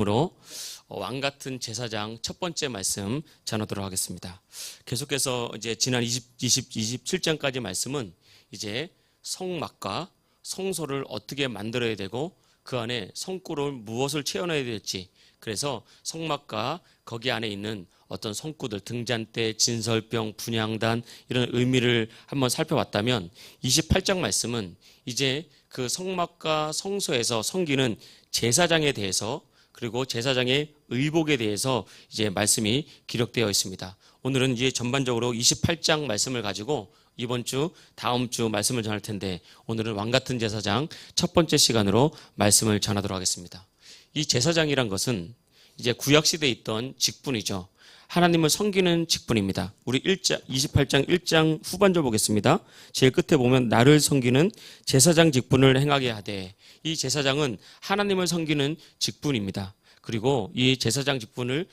으로 왕 같은 제사장 첫 번째 말씀 전하도록 하겠습니다. 계속해서 이제 지난 27장까지 말씀은 이제 성막과 성소를 어떻게 만들어야 되고 그 안에 성구를 무엇을 채워넣어야 될지, 그래서 성막과 거기 안에 있는 어떤 성구들, 등잔대, 진설병, 분향단, 이런 의미를 한번 살펴봤다면 28장 말씀은 이제 그 성막과 성소에서 섬기는 제사장에 대해서, 그리고 제사장의 의복에 대해서 이제 말씀이 기록되어 있습니다. 오늘은 이제 전반적으로 28장 말씀을 가지고 이번 주, 다음 주 말씀을 전할 텐데, 오늘은 왕 같은 제사장 첫 번째 시간으로 말씀을 전하도록 하겠습니다. 이 제사장이란 것은 이제 구약시대에 있던 직분이죠. 하나님을 섬기는 직분입니다. 우리 28장 1장 후반절 보겠습니다. 제일 끝에 보면 나를 섬기는 제사장 직분을 행하게 하되, 이 제사장은 하나님을 섬기는 직분입니다. 그리고 이 제사장 직분을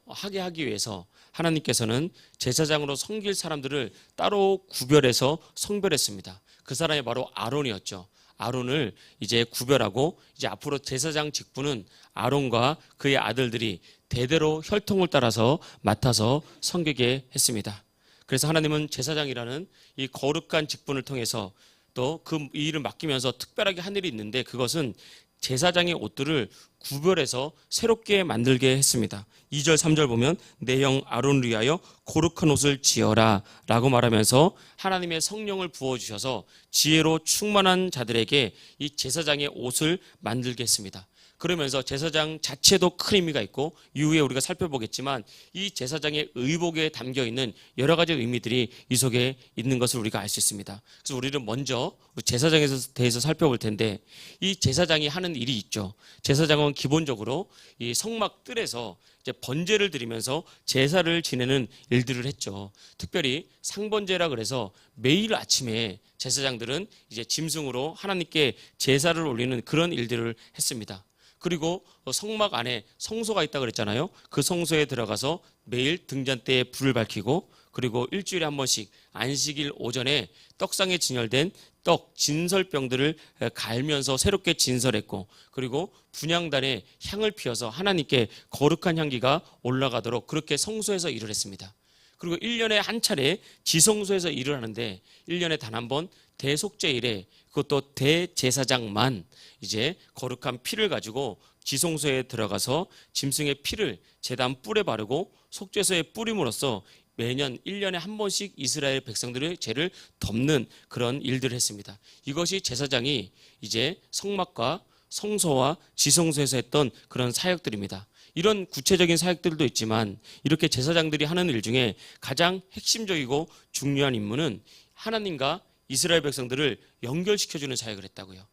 하게 하기 위해서 하나님께서는 제사장으로 섬길 사람들을 따로 구별해서 성별했습니다. 그 사람이 바로 아론이었죠. 아론을 이제 구별하고, 이제 앞으로 제사장 직분은 아론과 그의 아들들이 대대로 혈통을 따라서 맡아서 섬기게 했습니다. 그래서 하나님은 제사장이라는 이 거룩한 직분을 통해서 또 그 일을 맡기면서 특별하게 한 일이 있는데, 그것은 제사장의 옷들을 구별해서 새롭게 만들게 했습니다. 2절 3절 보면 내 형 아론을 위하여 거룩한 옷을 지어라 라고 말하면서 하나님의 성령을 부어주셔서 지혜로 충만한 자들에게 이 제사장의 옷을 만들게 했습니다. 그러면서 제사장 자체도 큰 의미가 있고, 이후에 우리가 살펴보겠지만 이 제사장의 의복에 담겨있는 여러 가지 의미들이 이 속에 있는 것을 우리가 알 수 있습니다. 그래서 우리는 먼저 제사장에 대해서 살펴볼 텐데, 이 제사장이 하는 일이 있죠. 제사장은 기본적으로 이 성막 뜰에서 이제 번제를 드리면서 제사를 지내는 일들을 했죠. 특별히 상번제라 그래서 매일 아침에 제사장들은 이제 짐승으로 하나님께 제사를 올리는 그런 일들을 했습니다. 그리고 성막 안에 성소가 있다고 그랬잖아요. 그 성소에 들어가서 매일 등잔대에 불을 밝히고, 그리고 일주일에 한 번씩 안식일 오전에 떡상에 진열된 떡, 진설병들을 갈면서 새롭게 진설했고, 그리고 분향단에 향을 피워서 하나님께 거룩한 향기가 올라가도록 그렇게 성소에서 일을 했습니다. 그리고 1년에 한 차례 지성소에서 일을 하는데, 1년에 단 한 번 대속죄일에, 그것도 대제사장만 이제 거룩한 피를 가지고 지성소에 들어가서 짐승의 피를 제단 뿔에 바르고 속죄소에 뿌림으로써 매년 1년에 한 번씩 이스라엘 백성들의 죄를 덮는 그런 일들을 했습니다. 이것이 제사장이 이제 성막과 성소와 지성소에서 했던 그런 사역들입니다. 이런 구체적인 사역들도 있지만, 이렇게 제사장들이 하는 일 중에 가장 핵심적이고 중요한 임무는 하나님과 이스라엘 백성들을 연결시켜주는 사역을 했다고요.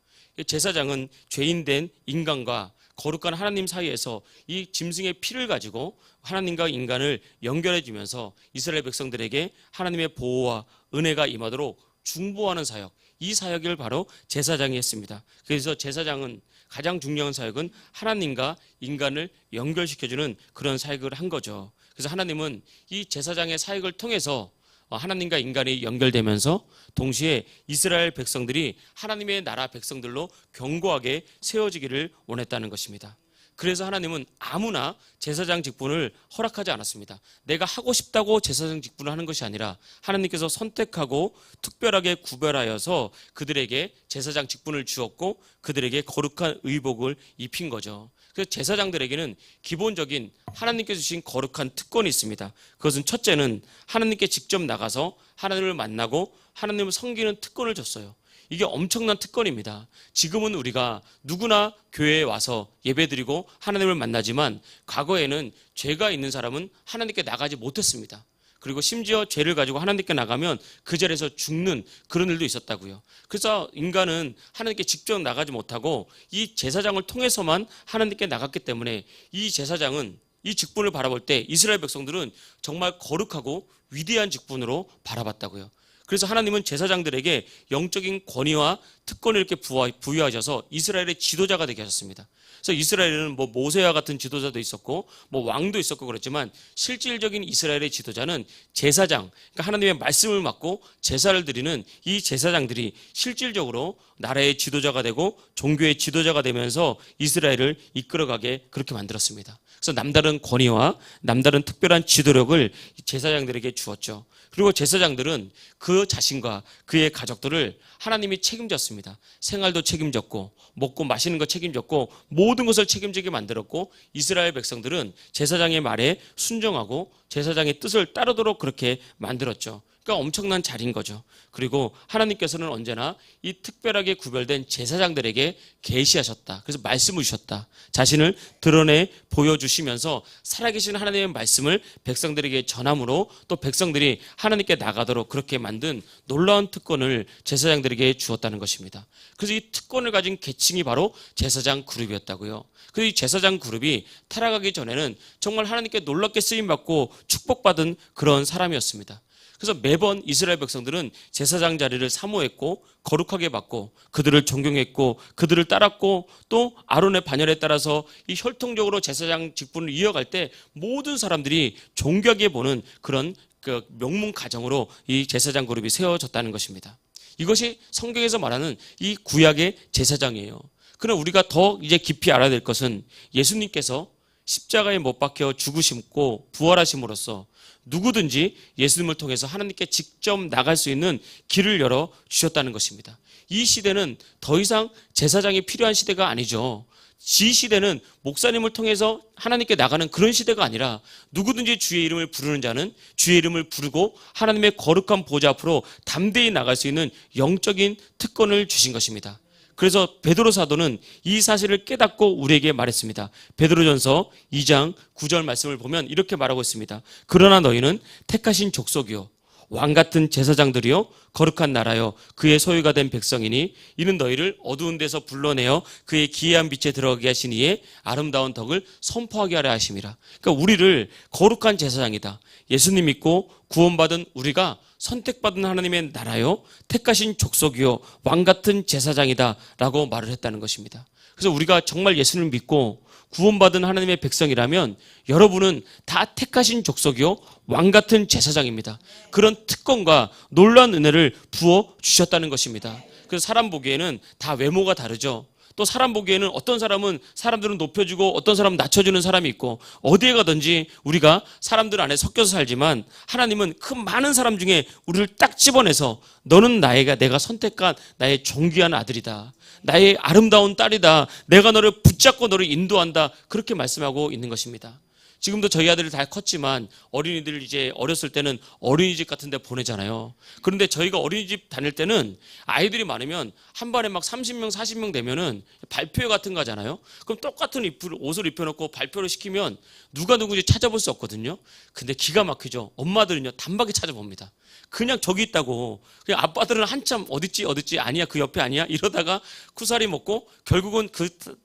제사장은 죄인된 인간과 거룩한 하나님 사이에서 이 짐승의 피를 가지고 하나님과 인간을 연결해 주면서 이스라엘 백성들에게 하나님의 보호와 은혜가 임하도록 중보하는 사역, 이 사역을 바로 제사장이 했습니다. 그래서 제사장은 가장 중요한 사역은 하나님과 인간을 연결시켜주는 그런 사역을 한 거죠. 그래서 하나님은 이 제사장의 사역을 통해서 하나님과 인간이 연결되면서 동시에 이스라엘 백성들이 하나님의 나라 백성들로 견고하게 세워지기를 원했다는 것입니다. 그래서 하나님은 아무나 제사장 직분을 허락하지 않았습니다. 내가 하고 싶다고 제사장 직분을 하는 것이 아니라 하나님께서 선택하고 특별하게 구별하여서 그들에게 제사장 직분을 주었고, 그들에게 거룩한 의복을 입힌 거죠. 그래서 제사장들에게는 기본적인 하나님께서 주신 거룩한 특권이 있습니다. 그것은 첫째는 하나님께 직접 나가서 하나님을 만나고 하나님을 섬기는 특권을 줬어요. 이게 엄청난 특권입니다. 지금은 우리가 누구나 교회에 와서 예배드리고 하나님을 만나지만, 과거에는 죄가 있는 사람은 하나님께 나가지 못했습니다. 그리고 심지어 죄를 가지고 하나님께 나가면 그 자리에서 죽는 그런 일도 있었다고요. 그래서 인간은 하나님께 직접 나가지 못하고 이 제사장을 통해서만 하나님께 나갔기 때문에, 이 제사장은 이 직분을 바라볼 때 이스라엘 백성들은 정말 거룩하고 위대한 직분으로 바라봤다고요. 그래서 하나님은 제사장들에게 영적인 권위와 특권을 이렇게 부여하셔서 이스라엘의 지도자가 되게 하셨습니다. 그래서 이스라엘에는 뭐 모세와 같은 지도자도 있었고 뭐 왕도 있었고 그렇지만, 실질적인 이스라엘의 지도자는 제사장, 그러니까 하나님의 말씀을 맡고 제사를 드리는 이 제사장들이 실질적으로 나라의 지도자가 되고 종교의 지도자가 되면서 이스라엘을 이끌어가게 그렇게 만들었습니다. 그래서 남다른 권위와 남다른 특별한 지도력을 제사장들에게 주었죠. 그리고 제사장들은 그 자신과 그의 가족들을 하나님이 책임졌습니다. 생활도 책임졌고 먹고 마시는 거 책임졌고 모든 것을 책임지게 만들었고 이스라엘 백성들은 제사장의 말에 순종하고 제사장의 뜻을 따르도록 그렇게 만들었죠. 그러니까 엄청난 자리인 거죠. 그리고 하나님께서는 언제나 이 특별하게 구별된 제사장들에게 계시하셨다. 그래서 말씀을 주셨다. 자신을 드러내 보여주시면서 살아계신 하나님의 말씀을 백성들에게 전함으로 또 백성들이 하나님께 나가도록 그렇게 만든 놀라운 특권을 제사장들에게 주었다는 것입니다. 그래서 이 특권을 가진 계층이 바로 제사장 그룹이었다고요. 그래서 이 제사장 그룹이 타락하기 전에는 정말 하나님께 놀랍게 쓰임받고 축복받은 그런 사람이었습니다. 그래서 매번 이스라엘 백성들은 제사장 자리를 사모했고 거룩하게 받고 그들을 존경했고 그들을 따랐고 또 아론의 반열에 따라서 이 혈통적으로 제사장 직분을 이어갈 때 모든 사람들이 존경하게 보는 그런 그 명문 가정으로 이 제사장 그룹이 세워졌다는 것입니다. 이것이 성경에서 말하는 이 구약의 제사장이에요. 그러나 우리가 더 이제 깊이 알아야 될 것은 예수님께서 십자가에 못 박혀 죽으심고 부활하심으로써 누구든지 예수님을 통해서 하나님께 직접 나갈 수 있는 길을 열어 주셨다는 것입니다. 이 시대는 더 이상 제사장이 필요한 시대가 아니죠. 이 시대는 목사님을 통해서 하나님께 나가는 그런 시대가 아니라 누구든지 주의 이름을 부르는 자는 주의 이름을 부르고 하나님의 거룩한 보좌 앞으로 담대히 나갈 수 있는 영적인 특권을 주신 것입니다. 그래서 베드로 사도는 이 사실을 깨닫고 우리에게 말했습니다. 베드로전서 2장 9절 말씀을 보면 이렇게 말하고 있습니다. 그러나 너희는 택하신 족속이요 왕같은 제사장들이요 거룩한 나라요 그의 소유가 된 백성이니 이는 너희를 어두운 데서 불러내어 그의 기이한 빛에 들어가게 하신 이의 아름다운 덕을 선포하게 하려 하심이라. 그러니까 우리를 거룩한 제사장이다. 예수님 믿고 구원받은 우리가 선택받은 하나님의 나라요 택하신 족속이요 왕같은 제사장이다 라고 말을 했다는 것입니다. 그래서 우리가 정말 예수님을 믿고 구원받은 하나님의 백성이라면 여러분은 다 택하신 족속이요 왕같은 제사장입니다. 그런 특권과 놀라운 은혜를 부어주셨다는 것입니다. 그래서 사람 보기에는 다 외모가 다르죠. 또 사람 보기에는 어떤 사람은 사람들은 높여주고 어떤 사람은 낮춰주는 사람이 있고 어디에 가든지 우리가 사람들 안에 섞여서 살지만 하나님은 그 많은 사람 중에 우리를 딱 집어내서 너는 내가 선택한 나의 존귀한 아들이다. 나의 아름다운 딸이다. 내가 너를 붙잡고 너를 인도한다. 그렇게 말씀하고 있는 것입니다. 지금도 저희 아들이 다 컸지만 어린이들 이제 어렸을 때는 어린이집 같은 데 보내잖아요. 그런데 저희가 어린이집 다닐 때는 아이들이 많으면 한 반에 막 30명, 40명 되면은 발표회 같은 거 하잖아요. 그럼 똑같은 옷을 입혀놓고 발표를 시키면 누가 누구인지 찾아볼 수 없거든요. 근데 기가 막히죠. 엄마들은요, 단박에 찾아봅니다. 그냥 저기 있다고. 그냥 아빠들은 한참 어딨지 아니야 그 옆에 아니야 이러다가 쿠사리 먹고 결국은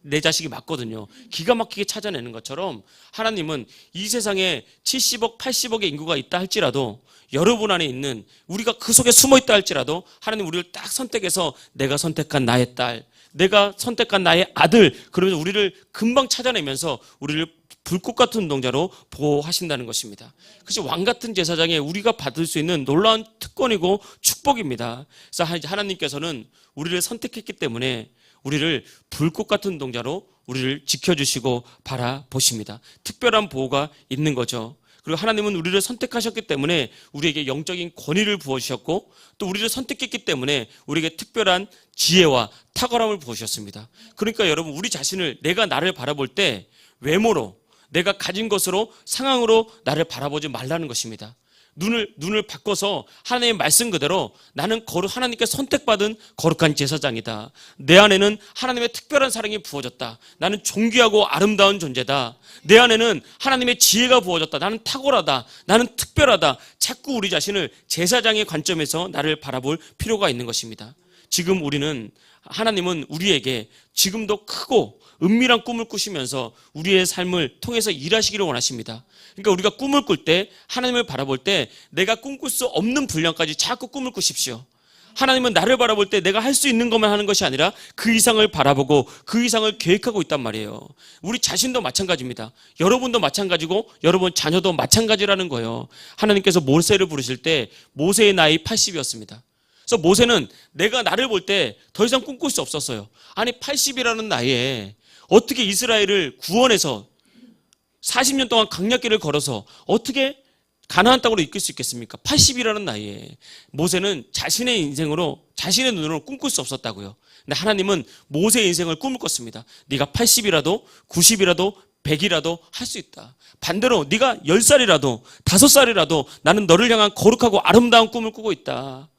내 자식이 맞거든요. 기가 막히게 찾아내는 것처럼 하나님은 이 세상에 70억 80억의 인구가 있다 할지라도 여러분 안에 있는 우리가 그 속에 숨어 있다 할지라도 하나님 우리를 딱 선택해서 내가 선택한 나의 딸, 내가 선택한 나의 아들, 그러면서 우리를 금방 찾아내면서 우리를 불꽃 같은 운동자로 보호하신다는 것입니다. 그래서 왕같은 제사장에 우리가 받을 수 있는 놀라운 특권이고 축복입니다. 그래서 하나님께서는 우리를 선택했기 때문에 우리를 불꽃 같은 운동자로 우리를 지켜주시고 바라보십니다. 특별한 보호가 있는 거죠. 그리고 하나님은 우리를 선택하셨기 때문에 우리에게 영적인 권위를 부어주셨고 또 우리를 선택했기 때문에 우리에게 특별한 지혜와 탁월함을 부어주셨습니다. 그러니까 여러분 우리 자신을 내가 나를 바라볼 때 외모로 내가 가진 것으로 상황으로 나를 바라보지 말라는 것입니다. 눈을 바꿔서 하나님의 말씀 그대로 나는 하나님께 선택받은 거룩한 제사장이다. 내 안에는 하나님의 특별한 사랑이 부어졌다. 나는 존귀하고 아름다운 존재다. 내 안에는 하나님의 지혜가 부어졌다. 나는 탁월하다. 나는 특별하다. 자꾸 우리 자신을 제사장의 관점에서 나를 바라볼 필요가 있는 것입니다. 지금 하나님은 우리에게 지금도 크고 은밀한 꿈을 꾸시면서 우리의 삶을 통해서 일하시기를 원하십니다. 그러니까 우리가 꿈을 꿀 때 하나님을 바라볼 때 내가 꿈꿀 수 없는 분량까지 자꾸 꿈을 꾸십시오. 하나님은 나를 바라볼 때 내가 할 수 있는 것만 하는 것이 아니라 그 이상을 바라보고 그 이상을 계획하고 있단 말이에요. 우리 자신도 마찬가지입니다. 여러분도 마찬가지고 여러분 자녀도 마찬가지라는 거예요. 하나님께서 모세를 부르실 때 모세의 나이 80이었습니다. 그래서 모세는 내가 나를 볼 때 더 이상 꿈꿀 수 없었어요. 아니 80이라는 나이에 어떻게 이스라엘을 구원해서 40년 동안 강약길을 걸어서 어떻게 가나안 땅으로 이끌 수 있겠습니까? 80이라는 나이에 모세는 자신의 인생으로 자신의 눈으로 꿈꿀 수 없었다고요. 근데 하나님은 모세의 인생을 꿈을 꿨습니다. 네가 80이라도 90이라도 100이라도 할 수 있다. 반대로 네가 10살이라도 5살이라도 나는 너를 향한 거룩하고 아름다운 꿈을 꾸고 있다.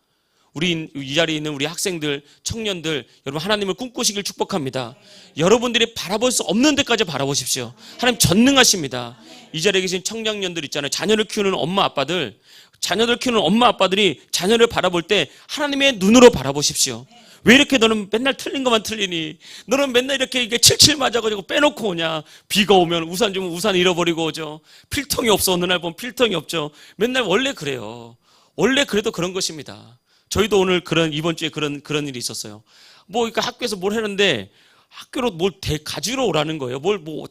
우리 이 자리에 있는 우리 학생들, 청년들, 여러분 하나님을 꿈꾸시길 축복합니다. 여러분들이 바라볼 수 없는 데까지 바라보십시오. 하나님 전능하십니다. 이 자리에 계신 청년년들 있잖아요. 자녀를 키우는 엄마 아빠들, 자녀들 키우는 엄마 아빠들이 자녀를 바라볼 때 하나님의 눈으로 바라보십시오. 왜 이렇게 너는 맨날 틀린 것만 틀리니? 너는 맨날 이렇게 칠칠 맞아가지고 빼놓고 오냐? 비가 오면 우산 주면 우산 잃어버리고 오죠. 필통이 없어. 어느 날 보면 필통이 없죠. 맨날 원래 그래요. 원래 그래도 그런 것입니다. 저희도 오늘 이번 주에 그런 일이 있었어요. 그러니까 학교에서 뭘 했는데 학교로 뭘 가지러 오라는 거예요.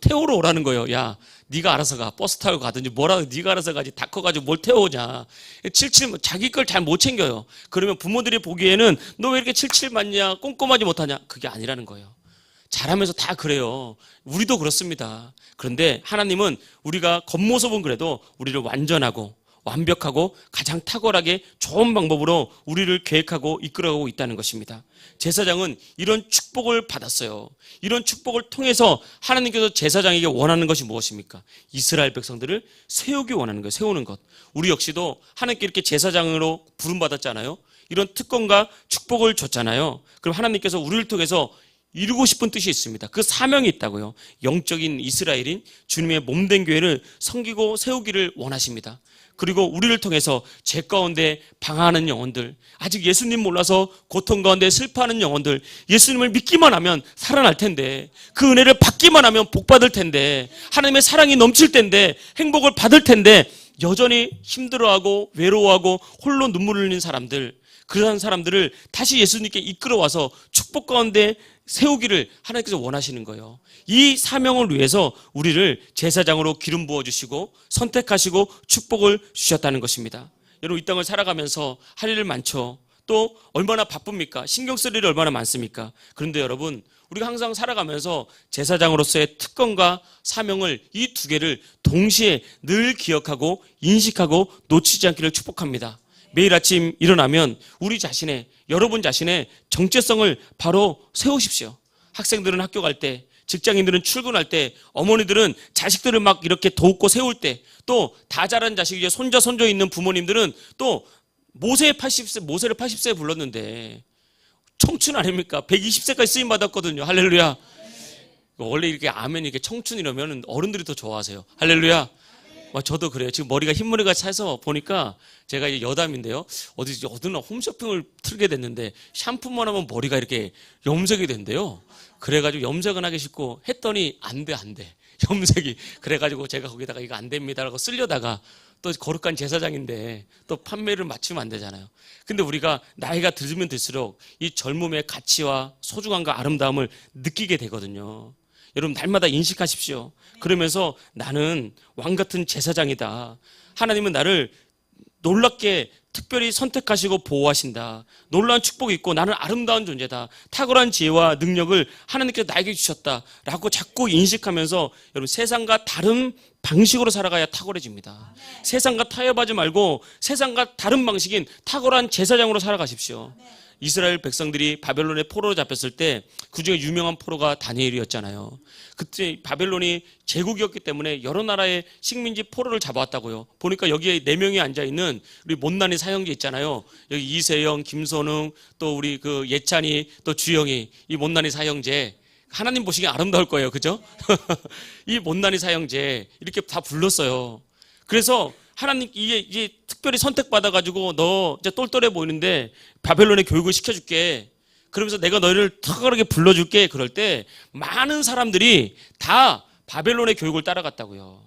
태우러 오라는 거예요. 야, 네가 알아서 가. 버스 타고 가든지 뭐라도 네가 알아서 가지. 다 커가지고 뭘 태워오냐. 칠칠 자기 걸 잘 못 챙겨요. 그러면 부모들이 보기에는 너 왜 이렇게 칠칠 맞냐? 꼼꼼하지 못하냐? 그게 아니라는 거예요. 잘하면서 다 그래요. 우리도 그렇습니다. 그런데 하나님은 우리가 겉모습은 그래도 우리를 완전하고 완벽하고 가장 탁월하게 좋은 방법으로 우리를 계획하고 이끌어가고 있다는 것입니다. 제사장은 이런 축복을 받았어요. 이런 축복을 통해서 하나님께서 제사장에게 원하는 것이 무엇입니까? 이스라엘 백성들을 세우기 원하는 거예요. 세우는 것. 우리 역시도 하나님께 이렇게 제사장으로 부름받았잖아요. 이런 특권과 축복을 줬잖아요. 그럼 하나님께서 우리를 통해서 이루고 싶은 뜻이 있습니다. 그 사명이 있다고요. 영적인 이스라엘인 주님의 몸된 교회를 섬기고 세우기를 원하십니다. 그리고 우리를 통해서 죄 가운데 방황하는 영혼들, 아직 예수님 몰라서 고통 가운데 슬퍼하는 영혼들, 예수님을 믿기만 하면 살아날 텐데, 그 은혜를 받기만 하면 복 받을 텐데, 하나님의 사랑이 넘칠 텐데, 행복을 받을 텐데, 여전히 힘들어하고 외로워하고 홀로 눈물을 흘리는 사람들, 그러한 사람들을 다시 예수님께 이끌어와서 축복 가운데 세우기를 하나님께서 원하시는 거예요. 이 사명을 위해서 우리를 제사장으로 기름 부어주시고 선택하시고 축복을 주셨다는 것입니다. 여러분 이 땅을 살아가면서 할 일 많죠. 또 얼마나 바쁩니까? 신경 쓸 일이 얼마나 많습니까? 그런데 여러분 우리가 항상 살아가면서 제사장으로서의 특권과 사명을 이 두 개를 동시에 늘 기억하고 인식하고 놓치지 않기를 축복합니다. 매일 아침 일어나면 우리 자신의, 여러분 자신의 정체성을 바로 세우십시오. 학생들은 학교 갈 때, 직장인들은 출근할 때, 어머니들은 자식들을 막 이렇게 돕고 세울 때, 또 다 자란 자식, 이제 손자, 손조 있는 부모님들은 또 모세를 80세에 불렀는데 청춘 아닙니까? 120세까지 쓰임 받았거든요. 할렐루야. 원래 이렇게 아멘 이렇게 청춘 이러면 어른들이 더 좋아하세요. 할렐루야. 저도 그래요. 지금 머리가 흰머리가 차서 보니까 제가 이제 여담인데요. 어디나 홈쇼핑을 틀게 됐는데 샴푸만 하면 머리가 이렇게 염색이 된대요. 그래가지고 염색은 하기 싫고 했더니 안 돼. 염색이. 그래가지고 제가 거기다가 이거 안 됩니다라고 쓰려다가 또 거룩한 제사장인데 또 판매를 맞추면 안 되잖아요. 근데 우리가 나이가 들면 들수록 이 젊음의 가치와 소중함과 아름다움을 느끼게 되거든요. 여러분 날마다 인식하십시오. 그러면서 나는 왕같은 제사장이다. 하나님은 나를 놀랍게 특별히 선택하시고 보호하신다. 놀라운 축복이 있고 나는 아름다운 존재다. 탁월한 지혜와 능력을 하나님께서 나에게 주셨다. 라고 자꾸 인식하면서 여러분 세상과 다른 방식으로 살아가야 탁월해집니다. 세상과 타협하지 말고 세상과 다른 방식인 탁월한 제사장으로 살아가십시오. 이스라엘 백성들이 바벨론의 포로로 잡혔을 때 그중에 유명한 포로가 다니엘이었잖아요. 그때 바벨론이 제국이었기 때문에 여러 나라의 식민지 포로를 잡아왔다고요. 보니까 여기에 4명이 앉아있는 우리 못난이 사형제 있잖아요. 여기 이세영, 김선웅, 또 우리 그 예찬이, 또 주영이, 이 못난이 사형제. 하나님 보시기에 아름다울 거예요. 그죠? 이 못난이 사형제 이렇게 다 불렀어요. 그래서 하나님 이제 특별히 선택받아가지고 너 이제 똘똘해 보이는데 바벨론의 교육을 시켜줄게. 그러면서 내가 너희를 탁월하게 불러줄게. 그럴 때 많은 사람들이 다 바벨론의 교육을 따라갔다고요.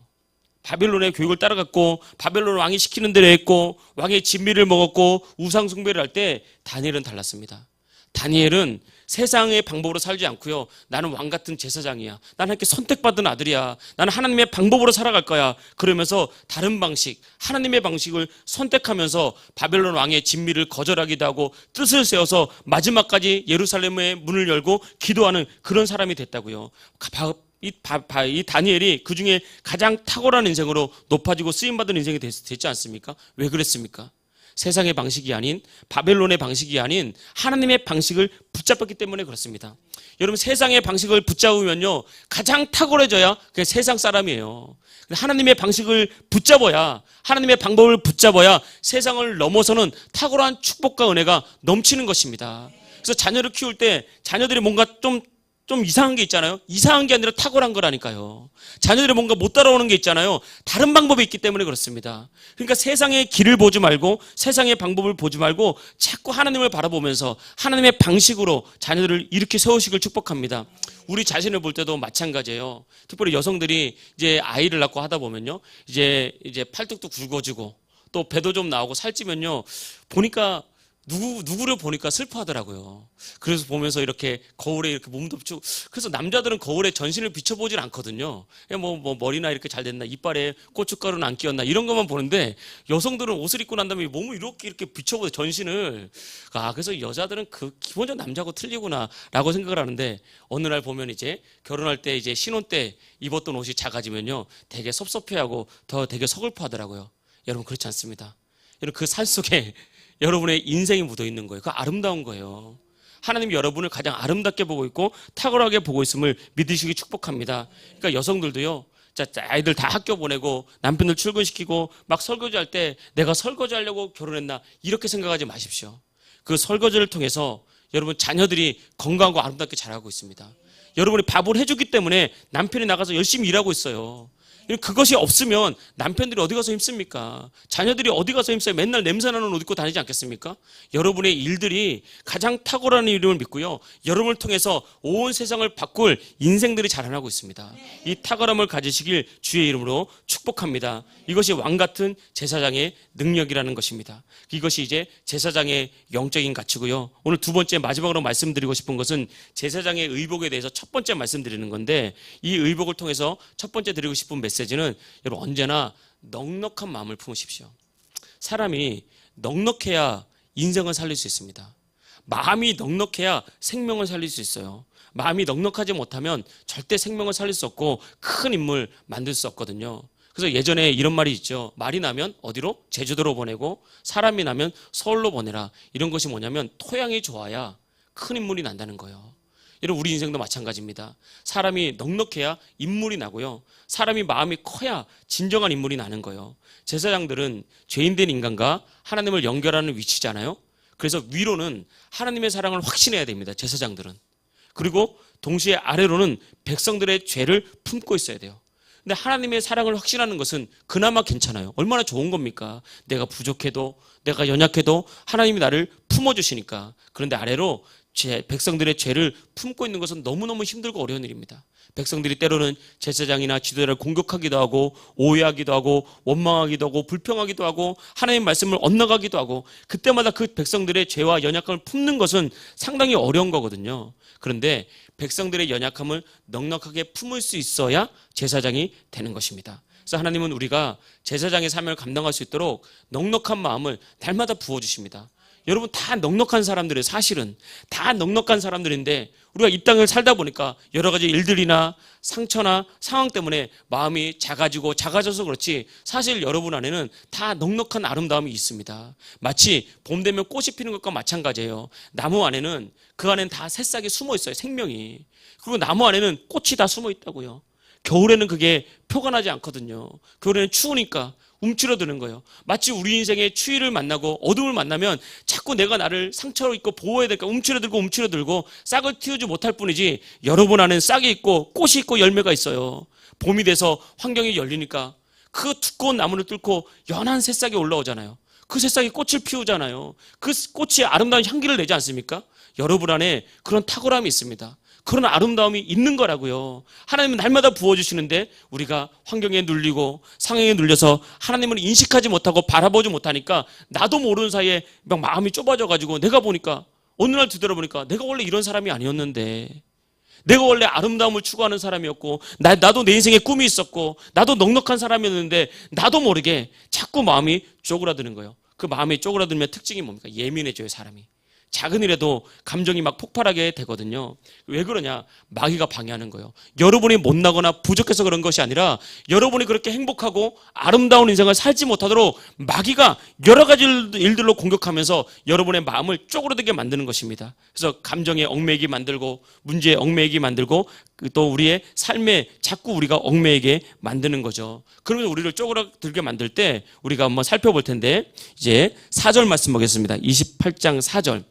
바벨론의 교육을 따라갔고 바벨론 왕이 시키는 대로 했고 왕의 진미를 먹었고 우상 숭배를 할 때 다니엘은 달랐습니다. 다니엘은 세상의 방법으로 살지 않고요. 나는 왕 같은 제사장이야. 나는 하나님께 선택받은 아들이야. 나는 하나님의 방법으로 살아갈 거야. 그러면서 다른 방식, 하나님의 방식을 선택하면서 바벨론 왕의 진미를 거절하기도 하고 뜻을 세워서 마지막까지 예루살렘의 문을 열고 기도하는 그런 사람이 됐다고요. 이 다니엘이 그 중에 가장 탁월한 인생으로 높아지고 쓰임받은 인생이 됐지 않습니까? 왜 그랬습니까? 세상의 방식이 아닌, 바벨론의 방식이 아닌 하나님의 방식을 붙잡았기 때문에 그렇습니다. 여러분, 세상의 방식을 붙잡으면요, 가장 탁월해져야 그게 세상 사람이에요. 하나님의 방식을 붙잡아야, 하나님의 방법을 붙잡아야 세상을 넘어서는 탁월한 축복과 은혜가 넘치는 것입니다. 그래서 자녀를 키울 때 자녀들이 뭔가 좀 이상한 게 있잖아요. 이상한 게 아니라 탁월한 거라니까요. 자녀들이 뭔가 못 따라오는 게 있잖아요. 다른 방법이 있기 때문에 그렇습니다. 그러니까 세상의 길을 보지 말고, 세상의 방법을 보지 말고 자꾸 하나님을 바라보면서 하나님의 방식으로 자녀들을 이렇게 세우시길 축복합니다. 우리 자신을 볼 때도 마찬가지예요. 특별히 여성들이 이제 아이를 낳고 하다 보면요, 이제 팔뚝도 굵어지고 또 배도 좀 나오고 살찌면요, 보니까 누구를 보니까 슬퍼하더라고요. 그래서 보면서 이렇게 거울에 이렇게 몸도 비추고, 그래서 남자들은 거울에 전신을 비춰보질 않거든요. 뭐 머리나 이렇게 잘 됐나, 이빨에 고춧가루는 안 끼었나, 이런 것만 보는데, 여성들은 옷을 입고 난 다음에 몸을 이렇게 비춰보죠, 전신을. 그래서 여자들은 그 기본적으로 남자하고 틀리구나라고 생각을 하는데, 어느 날 보면 이제 결혼할 때 이제 신혼 때 입었던 옷이 작아지면요, 되게 섭섭해하고 더 되게 서글퍼하더라고요. 여러분, 그렇지 않습니다. 여러분, 그 살 속에 여러분의 인생이 묻어 있는 거예요. 그 아름다운 거예요. 하나님이 여러분을 가장 아름답게 보고 있고 탁월하게 보고 있음을 믿으시기 축복합니다. 그러니까 여성들도요, 아이들 다 학교 보내고 남편들 출근시키고 막 설거지할 때 내가 설거지하려고 결혼했나, 이렇게 생각하지 마십시오. 그 설거지를 통해서 여러분 자녀들이 건강하고 아름답게 자라고 있습니다. 여러분이 밥을 해주기 때문에 남편이 나가서 열심히 일하고 있어요. 그것이 없으면 남편들이 어디 가서 힘씁니까? 자녀들이 어디 가서 힘써요? 맨날 냄새나는 옷 입고 다니지 않겠습니까? 여러분의 일들이 가장 탁월한 이름을 믿고요, 여러분을 통해서 온 세상을 바꿀 인생들이 자라나고 있습니다. 이 탁월함을 가지시길 주의 이름으로 축복합니다. 이것이 왕같은 제사장의 능력이라는 것입니다. 이것이 이제 제사장의 영적인 가치고요. 오늘 두 번째, 마지막으로 말씀드리고 싶은 것은 제사장의 의복에 대해서 첫 번째 말씀드리는 건데, 이 의복을 통해서 첫 번째 드리고 싶은 메시지는, 여러분 언제나 넉넉한 마음을 품으십시오. 사람이 넉넉해야 인생을 살릴 수 있습니다. 마음이 넉넉해야 생명을 살릴 수 있어요. 마음이 넉넉하지 못하면 절대 생명을 살릴 수 없고 큰 인물 만들 수 없거든요. 그래서 예전에 이런 말이 있죠. 말이 나면 어디로? 제주도로 보내고, 사람이 나면 서울로 보내라. 이런 것이 뭐냐면, 토양이 좋아야 큰 인물이 난다는 거예요. 여러분, 우리 인생도 마찬가지입니다. 사람이 넉넉해야 인물이 나고요, 사람이 마음이 커야 진정한 인물이 나는 거예요. 제사장들은 죄인된 인간과 하나님을 연결하는 위치잖아요. 그래서 위로는 하나님의 사랑을 확신해야 됩니다, 제사장들은. 그리고 동시에 아래로는 백성들의 죄를 품고 있어야 돼요. 근데 하나님의 사랑을 확신하는 것은 그나마 괜찮아요. 얼마나 좋은 겁니까? 내가 부족해도, 내가 연약해도 하나님이 나를 품어주시니까. 그런데 아래로 백성들의 죄를 품고 있는 것은 너무너무 힘들고 어려운 일입니다. 백성들이 때로는 제사장이나 지도자를 공격하기도 하고, 오해하기도 하고, 원망하기도 하고, 불평하기도 하고, 하나님의 말씀을 엇나가기도 하고, 그때마다 그 백성들의 죄와 연약함을 품는 것은 상당히 어려운 거거든요. 그런데 백성들의 연약함을 넉넉하게 품을 수 있어야 제사장이 되는 것입니다. 그래서 하나님은 우리가 제사장의 사명을 감당할 수 있도록 넉넉한 마음을 날마다 부어주십니다. 여러분, 다 넉넉한 사람들이에요. 사실은 다 넉넉한 사람들인데, 우리가 이 땅을 살다 보니까 여러 가지 일들이나 상처나 상황 때문에 마음이 작아져서 그렇지, 사실 여러분 안에는 다 넉넉한 아름다움이 있습니다. 마치 봄 되면 꽃이 피는 것과 마찬가지예요. 나무 안에는, 그 안에는 다 새싹이 숨어 있어요, 생명이. 그리고 나무 안에는 꽃이 다 숨어 있다고요. 겨울에는 그게 표가 나지 않거든요. 겨울에는 추우니까 움츠러드는 거예요. 마치 우리 인생의 추위를 만나고 어둠을 만나면 자꾸 내가 나를 상처로 입고 보호해야 되니까 움츠러들고 싹을 틔우지 못할 뿐이지, 여러분 안에는 싹이 있고 꽃이 있고 열매가 있어요. 봄이 돼서 환경이 열리니까 그 두꺼운 나무를 뚫고 연한 새싹이 올라오잖아요. 그 새싹이 꽃을 피우잖아요. 그 꽃이 아름다운 향기를 내지 않습니까? 여러분 안에 그런 탁월함이 있습니다. 그런 아름다움이 있는 거라고요. 하나님은 날마다 부어주시는데 우리가 환경에 눌리고 상황에 눌려서 하나님을 인식하지 못하고 바라보지 못하니까 나도 모르는 사이에 막 마음이 좁아져가지고 내가 보니까 어느 날 뒤돌아보니까 내가 원래 이런 사람이 아니었는데, 내가 원래 아름다움을 추구하는 사람이었고, 나도 내 인생에 꿈이 있었고, 나도 넉넉한 사람이었는데, 나도 모르게 자꾸 마음이 쪼그라드는 거예요. 그 마음이 쪼그라들면 특징이 뭡니까? 예민해져요, 사람이. 작은 일에도 감정이 막 폭발하게 되거든요. 왜 그러냐? 마귀가 방해하는 거예요. 여러분이 못나거나 부족해서 그런 것이 아니라 여러분이 그렇게 행복하고 아름다운 인생을 살지 못하도록 마귀가 여러 가지 일들로 공격하면서 여러분의 마음을 쪼그라들게 만드는 것입니다. 그래서 감정에 얽매이게 만들고, 문제에 얽매이게 만들고, 또 우리의 삶에 자꾸 우리가 얽매이게 만드는 거죠. 그러면서 우리를 쪼그라들게 만들 때 우리가 한번 살펴볼 텐데, 이제 4절 말씀 보겠습니다. 28장 4절.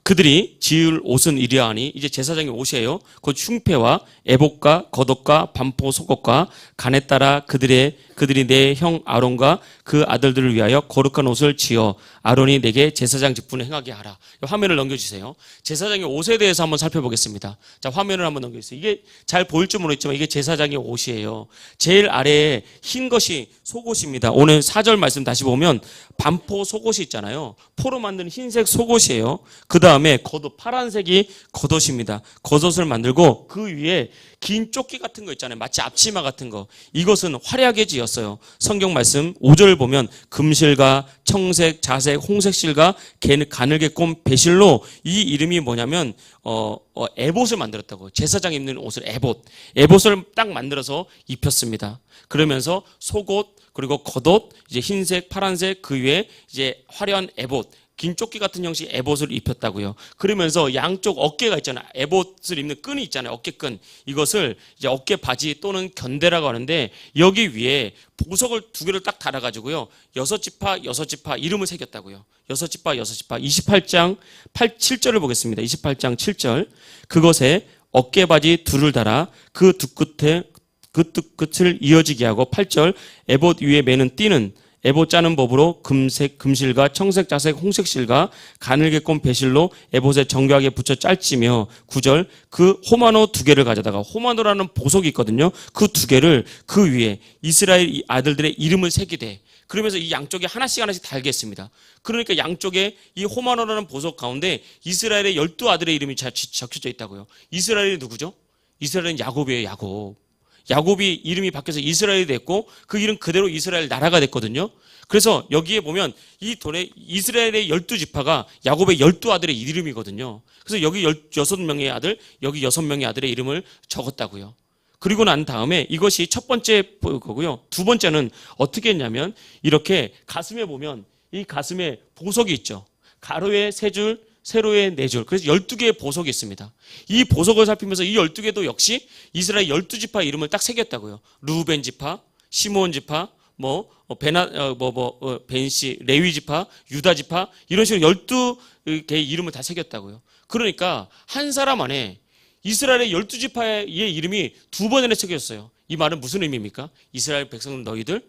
그들이 지을 옷은 이리하니, 이제 제사장의 옷이에요. 곧 흉패와 애복과 겉옷과 반포 속옷과 간에 따라 그들이 내 형 아론과 그 아들들을 위하여 거룩한 옷을 지어 아론이 내게 제사장 직분을 행하게 하라. 화면을 넘겨주세요. 제사장의 옷에 대해서 한번 살펴보겠습니다. 자, 화면을 한번 넘겨주세요. 이게 잘 보일지 모르겠지만 이게 제사장의 옷이에요. 제일 아래에 흰 것이 속옷입니다. 오늘 4절 말씀 다시 보면 반포 속옷이 있잖아요. 포로 만든 흰색 속옷이에요. 그 다음에 겉옷, 파란색이 겉옷입니다. 겉옷을 만들고 그 위에 긴 조끼 같은 거 있잖아요. 마치 앞치마 같은 거. 이것은 화려하게 지었어요. 성경 말씀 5절을 보면 금실과 청색, 자색, 홍색실과 가늘게 꼰 배실로, 이 이름이 뭐냐면 에봇을 만들었다고. 제사장 입는 옷을 에봇을 딱 만들어서 입혔습니다. 그러면서 속옷, 그리고 겉옷, 이제 흰색, 파란색, 그 위에 이제 화려한 에봇, 긴 조끼 같은 형식 에봇을 입혔다고요. 그러면서 양쪽 어깨가 있잖아요. 에봇을 입는 끈이 있잖아요. 어깨끈. 이것을 이제 어깨 바지 또는 견대라고 하는데, 여기 위에 보석을 2개를 딱 달아가지고요. 6지파 이름을 새겼다고요. 6지파 28장 7절을 보겠습니다. 28장 7절. 그것에 어깨 바지 2를 달아 그 두 끝을 이어지게 하고, 8절. 에봇 위에 매는 띠는 에봇 짜는 법으로 금실과 청색, 자색, 홍색실과 가늘게 꼰 배실로 에봇에 정교하게 붙여 짤지며, 9절. 그 호마노 2개를 가져다가, 호마노라는 보석이 있거든요. 그 2개를 그 위에 이스라엘 아들들의 이름을 새기되, 그러면서 이 양쪽에 하나씩 달겠습니다. 그러니까 양쪽에 이 호마노라는 보석 가운데 이스라엘의 12아들의 이름이 적혀져 있다고요. 이스라엘이 누구죠? 이스라엘은 야곱이에요. 야곱이 이름이 바뀌어서 이스라엘이 됐고, 그 이름 그대로 이스라엘 나라가 됐거든요. 그래서 여기에 보면 이 돈에 이스라엘의 12지파가 야곱의 12아들의 이름이거든요. 그래서 여기 16명의 아들, 여기 6명의 아들의 이름을 적었다고요. 그리고 난 다음에 이것이 첫 번째 거고요. 두 번째는 어떻게 했냐면, 이렇게 가슴에 보면 이 가슴에 보석이 있죠. 가로에 3줄, 세로에 4줄. 그래서 12개의 보석이 있습니다. 이 보석을 살피면서 이 12개도 역시 이스라엘 12지파 이름을 딱 새겼다고요. 루벤 지파, 시므온 지파, 벤시, 레위 지파, 유다 지파, 이런 식으로 12개의 이름을 다 새겼다고요. 그러니까 한 사람 안에 이스라엘의 12지파의 이름이 2번이나 새겨졌어요. 이 말은 무슨 의미입니까? 이스라엘 백성 너희들,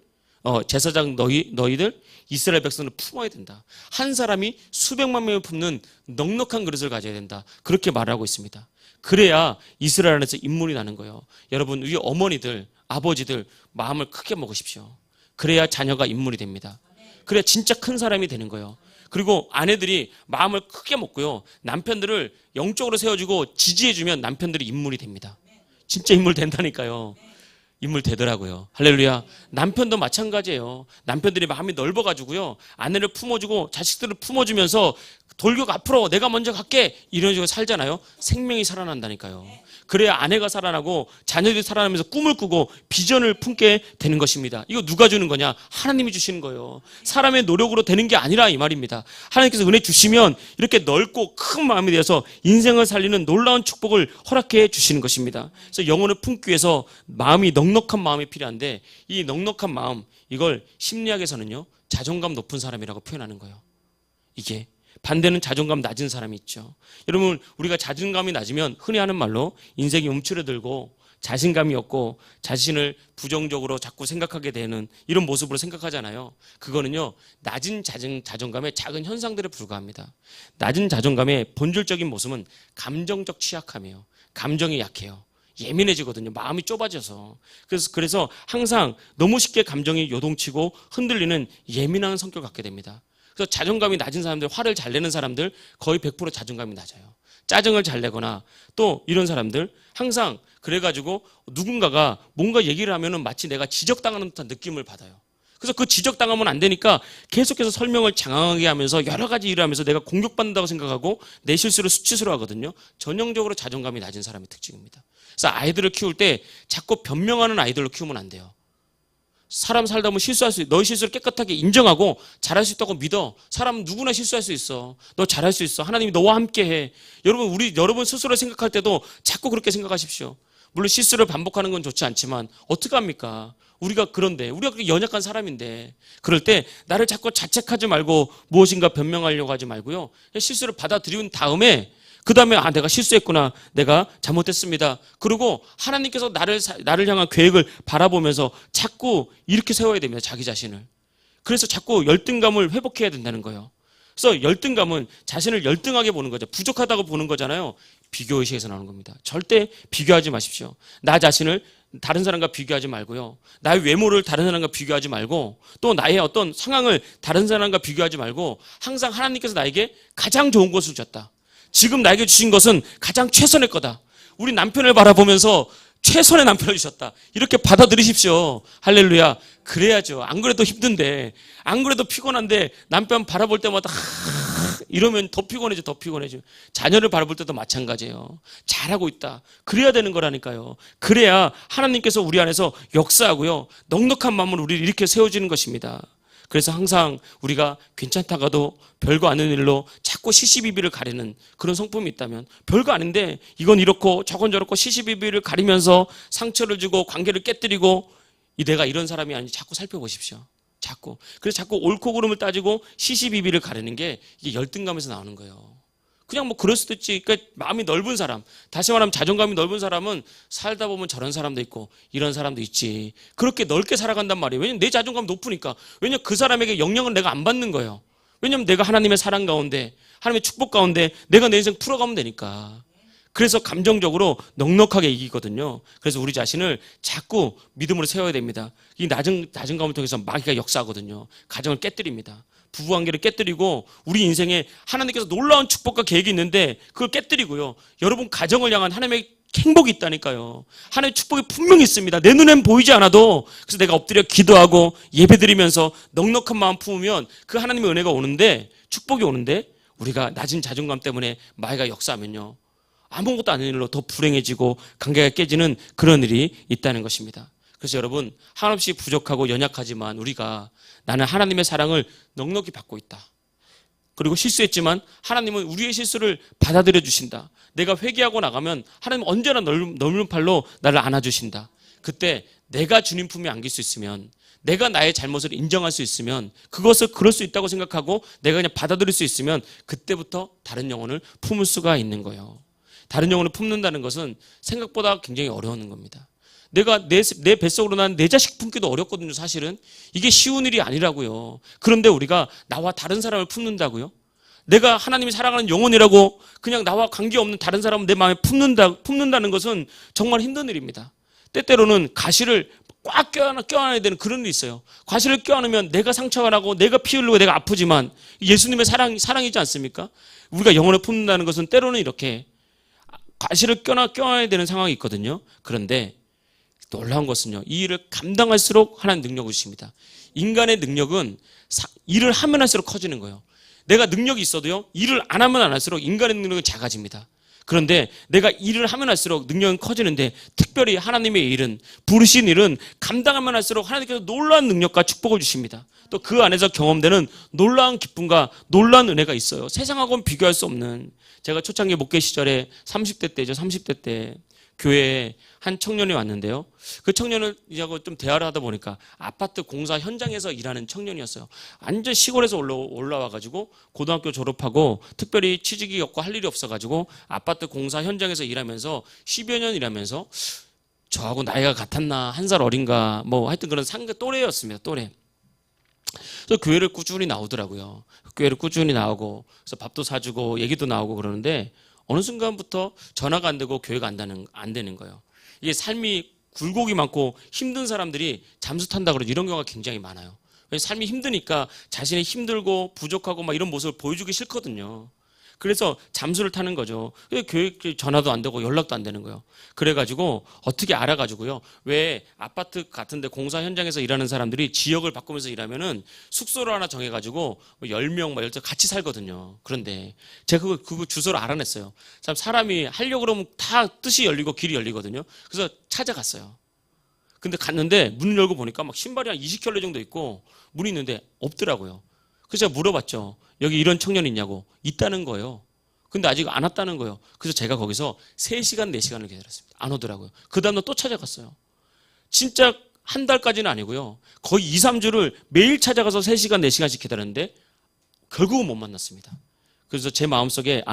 제사장 너희들, 이스라엘 백성을 품어야 된다. 한 사람이 수백만 명을 품는 넉넉한 그릇을 가져야 된다. 그렇게 말하고 있습니다. 그래야 이스라엘 안에서 인물이 나는 거예요. 여러분, 우리 어머니들, 아버지들 마음을 크게 먹으십시오. 그래야 자녀가 인물이 됩니다. 그래야 진짜 큰 사람이 되는 거예요. 그리고 아내들이 마음을 크게 먹고요. 남편들을 영적으로 세워주고 지지해주면 남편들이 인물이 됩니다. 진짜 인물 된다니까요. 인물 되더라고요. 할렐루야. 남편도 마찬가지예요. 남편들이 마음이 넓어가지고요. 아내를 품어주고 자식들을 품어주면서 돌격 앞으로 내가 먼저 갈게, 이런 식으로 살잖아요. 생명이 살아난다니까요. 그래야 아내가 살아나고 자녀들이 살아나면서 꿈을 꾸고 비전을 품게 되는 것입니다. 이거 누가 주는 거냐? 하나님이 주시는 거예요. 사람의 노력으로 되는 게 아니라 이 말입니다. 하나님께서 은혜 주시면 이렇게 넓고 큰 마음이 되어서 인생을 살리는 놀라운 축복을 허락해 주시는 것입니다. 그래서 영혼을 품기 위해서 마음이 넉넉한 마음이 필요한데, 이 넉넉한 마음, 이걸 심리학에서는요, 자존감 높은 사람이라고 표현하는 거예요. 이게 반대는 자존감 낮은 사람이 있죠. 여러분, 우리가 자존감이 낮으면 흔히 하는 말로 인생이 움츠러들고 자신감이 없고 자신을 부정적으로 자꾸 생각하게 되는 이런 모습으로 생각하잖아요. 그거는요, 낮은 자존감의 작은 현상들에 불과합니다. 낮은 자존감의 본질적인 모습은 감정적 취약함이에요. 감정이 약해요. 예민해지거든요. 마음이 좁아져서. 그래서 항상 너무 쉽게 감정이 요동치고 흔들리는 예민한 성격을 갖게 됩니다. 그래서 그래서 자존감이 낮은 사람들, 화를 잘 내는 사람들 거의 100% 자존감이 낮아요. 짜증을 잘 내거나 또 이런 사람들 항상 그래가지고 누군가가 뭔가 얘기를 하면은 마치 내가 지적당하는 듯한 느낌을 받아요. 그래서 그 지적당하면 안 되니까 계속해서 설명을 장황하게 하면서 여러 가지 일을 하면서 내가 공격받는다고 생각하고 내 실수를 수치스러워 하거든요. 전형적으로 자존감이 낮은 사람의 특징입니다. 그래서 아이들을 키울 때 자꾸 변명하는 아이들로 키우면 안 돼요. 사람 살다 보면 실수할 수 있어. 너의 실수를 깨끗하게 인정하고 잘할 수 있다고 믿어. 사람은 누구나 실수할 수 있어. 너 잘할 수 있어. 하나님이 너와 함께해. 여러분 스스로 생각할 때도 자꾸 그렇게 생각하십시오. 물론 실수를 반복하는 건 좋지 않지만 어떡합니까? 우리가 그렇게 연약한 사람인데 그럴 때 나를 자꾸 자책하지 말고 무엇인가 변명하려고 하지 말고요. 실수를 받아들인 다음에 그 다음에 내가 실수했구나. 내가 잘못했습니다. 그리고 하나님께서 나를 향한 계획을 바라보면서 자꾸 이렇게 세워야 됩니다. 자기 자신을. 그래서 자꾸 열등감을 회복해야 된다는 거예요. 그래서 열등감은 자신을 열등하게 보는 거죠. 부족하다고 보는 거잖아요. 비교의식에서 나오는 겁니다. 절대 비교하지 마십시오. 나 자신을 다른 사람과 비교하지 말고요. 나의 외모를 다른 사람과 비교하지 말고 또 나의 어떤 상황을 다른 사람과 비교하지 말고 항상 하나님께서 나에게 가장 좋은 것을 주셨다. 지금 나에게 주신 것은 가장 최선의 거다. 우리 남편을 바라보면서 최선의 남편을 주셨다. 이렇게 받아들이십시오. 할렐루야. 그래야죠. 안 그래도 힘든데, 안 그래도 피곤한데 남편 바라볼 때마다 이러면 더 피곤해져, 더 피곤해져. 자녀를 바라볼 때도 마찬가지예요. 잘하고 있다. 그래야 되는 거라니까요. 그래야 하나님께서 우리 안에서 역사하고요. 넉넉한 마음으로 우리를 이렇게 세워지는 것입니다. 그래서 항상 우리가 괜찮다가도 별거 아닌 일로 자꾸 시시비비를 가리는 그런 성품이 있다면 별거 아닌데 이건 이렇고 저건 저렇고 시시비비를 가리면서 상처를 주고 관계를 깨뜨리고 내가 이런 사람이 아닌지 자꾸 살펴보십시오. 그래서 자꾸 옳고 그름을 따지고 시시비비를 가리는 게 이게 열등감에서 나오는 거예요. 그냥 뭐 그럴 수도 있지. 그러니까 마음이 넓은 사람, 다시 말하면 자존감이 넓은 사람은 살다 보면 저런 사람도 있고 이런 사람도 있지. 그렇게 넓게 살아간단 말이에요. 왜냐면 내 자존감이 높으니까. 왜냐면 그 사람에게 영향을 내가 안 받는 거예요. 왜냐면 내가 하나님의 사랑 가운데, 하나님의 축복 가운데 내가 내 인생 풀어가면 되니까. 그래서 감정적으로 넉넉하게 이기거든요. 그래서 우리 자신을 자꾸 믿음으로 세워야 됩니다. 이 낮은 감을 통해서 마귀가 역사하거든요. 가정을 깨뜨립니다. 부부관계를 깨뜨리고 우리 인생에 하나님께서 놀라운 축복과 계획이 있는데 그걸 깨뜨리고요. 여러분 가정을 향한 하나님의 행복이 있다니까요. 하나님의 축복이 분명히 있습니다. 내 눈엔 보이지 않아도. 그래서 내가 엎드려 기도하고 예배드리면서 넉넉한 마음 품으면 그 하나님의 은혜가 오는데, 축복이 오는데 우리가 낮은 자존감 때문에 마귀가 역사하면요, 아무것도 아닌 일로 더 불행해지고 관계가 깨지는 그런 일이 있다는 것입니다. 그래서 여러분, 한없이 부족하고 연약하지만 우리가 나는 하나님의 사랑을 넉넉히 받고 있다. 그리고 실수했지만 하나님은 우리의 실수를 받아들여 주신다. 내가 회개하고 나가면 하나님은 언제나 넓은 팔로 나를 안아주신다. 그때 내가 주님 품에 안길 수 있으면, 내가 나의 잘못을 인정할 수 있으면, 그것을 그럴 수 있다고 생각하고 내가 그냥 받아들일 수 있으면 그때부터 다른 영혼을 품을 수가 있는 거예요. 다른 영혼을 품는다는 것은 생각보다 굉장히 어려운 겁니다. 내가 내 뱃속으로 난 내 자식 품기도 어렵거든요. 사실은 이게 쉬운 일이 아니라고요. 그런데 우리가 나와 다른 사람을 품는다고요? 내가 하나님이 사랑하는 영혼이라고 그냥 나와 관계없는 다른 사람을 내 마음에 품는다는 것은 정말 힘든 일입니다. 때때로는 가시를 꽉 껴안아야 되는 그런 일이 있어요. 가시를 껴안으면 내가 상처가 나고 내가 피 흘리고 내가 아프지만 예수님의 사랑이지 않습니까? 우리가 영혼을 품는다는 것은 때로는 이렇게 가시를 껴안아야 되는 상황이 있거든요. 그런데 놀라운 것은요, 이 일을 감당할수록 하나님 능력을 주십니다. 인간의 능력은 일을 하면 할수록 커지는 거예요. 내가 능력이 있어도요, 일을 안 하면 안 할수록 인간의 능력은 작아집니다. 그런데 내가 일을 하면 할수록 능력은 커지는데, 특별히 하나님의 일은, 부르신 일은 감당하면 할수록 하나님께서 놀라운 능력과 축복을 주십니다. 또 그 안에서 경험되는 놀라운 기쁨과 놀라운 은혜가 있어요. 세상하고는 비교할 수 없는. 제가 초창기 목회 시절에 30대 때죠. 30대 때 교회에 한 청년이 왔는데요. 그 청년을 이하고 좀 대화를 하다 보니까 아파트 공사 현장에서 일하는 청년이었어요. 완전 시골에서 올라와가지고 고등학교 졸업하고 특별히 취직이 없고 할 일이 없어가지고 아파트 공사 현장에서 일하면서 10여 년 일하면서 저하고 나이가 같았나, 한 살 어린가, 뭐 하여튼 그런 또래였습니다. 또래. 그래서 교회를 꾸준히 나오더라고요. 교회를 꾸준히 나오고, 그래서 밥도 사주고 얘기도 나오고 그러는데 어느 순간부터 전화가 안 되고 교회가 안 되는 거예요. 이게 삶이 굴곡이 많고 힘든 사람들이 잠수 탄다 그러죠. 이런 경우가 굉장히 많아요. 삶이 힘드니까 자신이 힘들고 부족하고 막 이런 모습을 보여주기 싫거든요. 그래서 잠수를 타는 거죠. 교회 전화도 안 되고 연락도 안 되는 거예요. 그래가지고 어떻게 알아가지고요. 왜 아파트 같은데 공사 현장에서 일하는 사람들이 지역을 바꾸면서 일하면은 숙소를 하나 정해가지고 10명, 10명 같이 살거든요. 그런데 제가 그거 주소를 알아냈어요. 사람이 하려고 그러면 다 뜻이 열리고 길이 열리거든요. 그래서 찾아갔어요. 근데 갔는데 문 열고 보니까 막 신발이 한 20켤레 정도 있고 문이 있는데 없더라고요. 그래서 제가 물어봤죠. 여기 이런 청년이 있냐고. 있다는 거예요. 근데 아직 안 왔다는 거예요. 그래서 제가 거기서 3시간, 4시간을 기다렸습니다. 안 오더라고요. 그 다음날 또 찾아갔어요. 진짜 한 달까지는 아니고요. 거의 2, 3주를 매일 찾아가서 3시간, 4시간씩 기다렸는데 결국은 못 만났습니다. 그래서 제 마음속에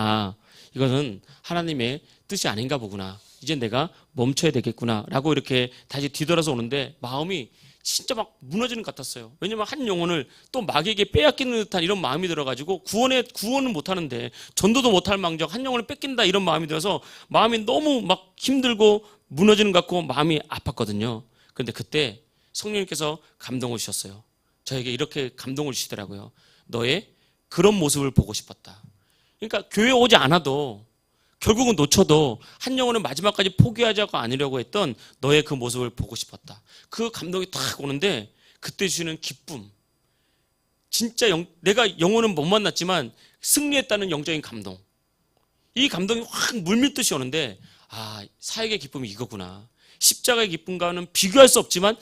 이거는 하나님의 뜻이 아닌가 보구나. 이제 내가 멈춰야 되겠구나 라고 이렇게 다시 뒤돌아서 오는데 마음이 진짜 막 무너지는 것 같았어요. 왜냐면 한 영혼을 또 마귀에게 빼앗기는 듯한 이런 마음이 들어가지고 구원은 못하는데 전도도 못할 망정 한 영혼을 뺏긴다 이런 마음이 들어서 마음이 너무 막 힘들고 무너지는 것 같고 마음이 아팠거든요. 그런데 그때 성령님께서 감동을 주셨어요. 저에게 이렇게 감동을 주시더라고요. 너의 그런 모습을 보고 싶었다. 그러니까 교회 오지 않아도 결국은 놓쳐도 한 영혼은 마지막까지 포기하지 않으려고 했던 너의 그 모습을 보고 싶었다. 그 감동이 딱 오는데 그때 주시는 기쁨. 진짜 내가 영혼은 못 만났지만 승리했다는 영적인 감동. 이 감동이 확 물밀듯이 오는데 사역의 기쁨이 이거구나. 십자가의 기쁨과는 비교할 수 없지만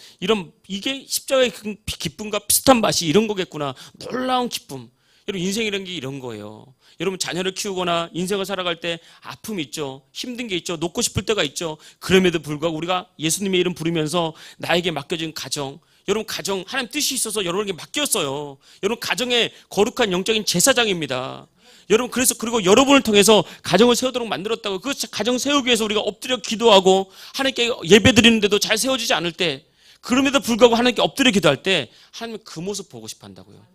이게 십자가의 기쁨과 비슷한 맛이 이런 거겠구나. 놀라운 기쁨. 여러분 인생이라는 게 이런 거예요. 여러분 자녀를 키우거나 인생을 살아갈 때 아픔이 있죠. 힘든 게 있죠. 놓고 싶을 때가 있죠. 그럼에도 불구하고 우리가 예수님의 이름 부르면서 나에게 맡겨진 가정, 여러분 가정 하나님 뜻이 있어서 여러분에게 맡겼어요. 여러분 가정의 거룩한 영적인 제사장입니다. 여러분 그리고 여러분을 통해서 가정을 세우도록 만들었다고. 그 가정 세우기 위해서 우리가 엎드려 기도하고 하나님께 예배 드리는데도 잘 세워지지 않을 때, 그럼에도 불구하고 하나님께 엎드려 기도할 때 하나님은 그 모습 보고 싶어 한다고요.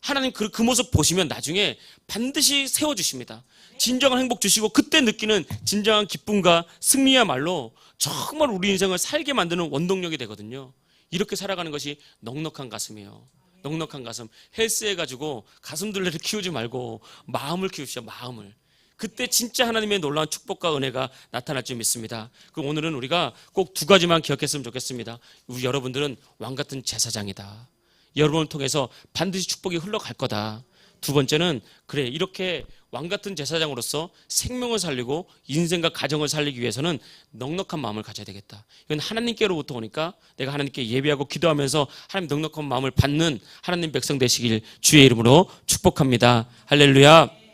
하나님 그 모습 보시면 나중에 반드시 세워주십니다. 진정한 행복 주시고 그때 느끼는 진정한 기쁨과 승리야말로 정말 우리 인생을 살게 만드는 원동력이 되거든요. 이렇게 살아가는 것이 넉넉한 가슴이에요. 넉넉한 가슴. 헬스해가지고 가슴둘레를 키우지 말고 마음을 키우십시오. 마음을. 그때 진짜 하나님의 놀라운 축복과 은혜가 나타날 줄 믿습니다. 그럼 오늘은 우리가 꼭 2가지만 기억했으면 좋겠습니다. 우리 여러분들은 왕같은 제사장이다. 여러분을 통해서 반드시 축복이 흘러갈 거다. 2번째는 이렇게 왕같은 제사장으로서 생명을 살리고 인생과 가정을 살리기 위해서는 넉넉한 마음을 가져야 되겠다. 이건 하나님께로부터 오니까 내가 하나님께 예배하고 기도하면서 하나님 넉넉한 마음을 받는 하나님 백성 되시길 주의 이름으로 축복합니다. 할렐루야.